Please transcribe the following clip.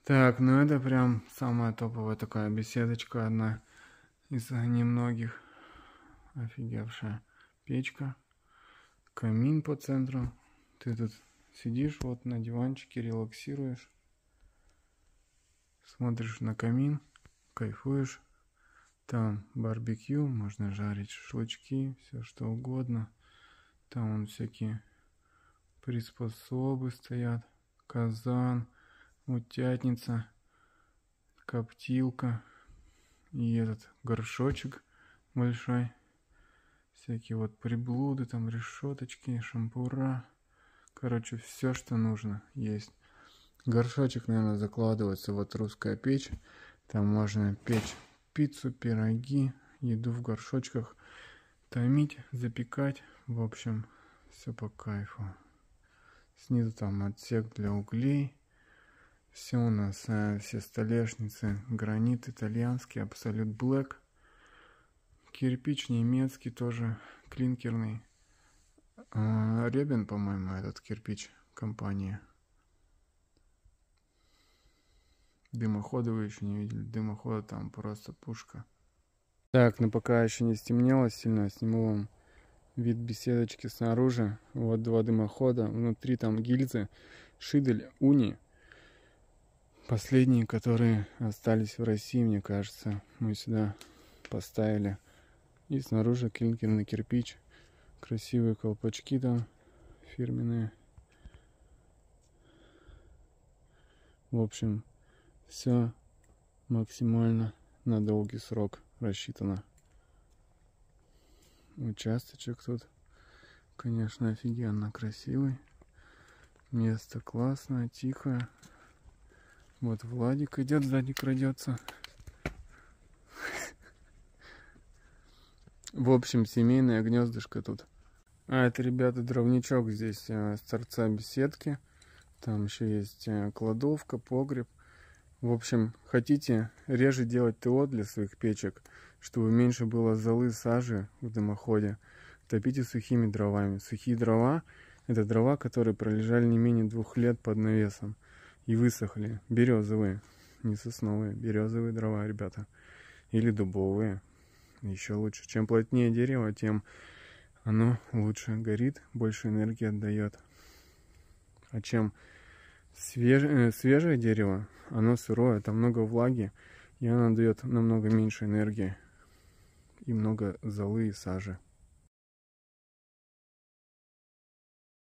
Так, ну это прям самая топовая такая беседочка, одна из немногих. Офигевшая печка, камин по центру. Ты тут сидишь вот на диванчике, релаксируешь, смотришь на камин, кайфуешь. Там барбекю, можно жарить шашлычки, все что угодно. Там вон всякие приспособы стоят, казан, утятница, коптилка и этот горшочек большой. Всякие вот приблуды, там решеточки, шампура. Короче, все, что нужно, есть. Горшочек, наверное, закладывается вот русская печь. Там можно печь пиццу, пироги, еду в горшочках, томить, запекать. В общем, все по кайфу. Снизу там отсек для углей. Все у нас, все столешницы, гранит итальянский, Absolute Black. Кирпич немецкий тоже, клинкерный. Ребен, по-моему, этот кирпич компании. Дымохода вы еще не видели. Дымохода там просто пушка. Так, ну пока еще не стемнело сильно, сниму вам вид беседочки снаружи. Вот два дымохода. Внутри там гильзы, шидель, уни. Последние, которые остались в России, мне кажется, мы сюда поставили. И снаружи клинкерный кирпич. Красивые колпачки там фирменные. В общем, все максимально на долгий срок рассчитано. Участочек тут, конечно, офигенно красивый. Место классное, тихое. Вот Владик идет, сзади крадется. В общем, семейное гнездышко тут. А это, ребята, дровничок здесь с торца беседки. Там еще есть кладовка, погреб. В общем, хотите реже делать ТО для своих печек, чтобы меньше было золы, сажи в дымоходе, топите сухими дровами. Сухие дрова — это дрова, которые пролежали не менее 2 лет под навесом и высохли. Березовые, не сосновые, березовые дрова, ребята. Или дубовые. Еще лучше. Чем плотнее дерево, тем оно лучше горит, больше энергии отдает. А чем свежее дерево, оно сырое, там много влаги, и оно дает намного меньше энергии и много золы и сажи.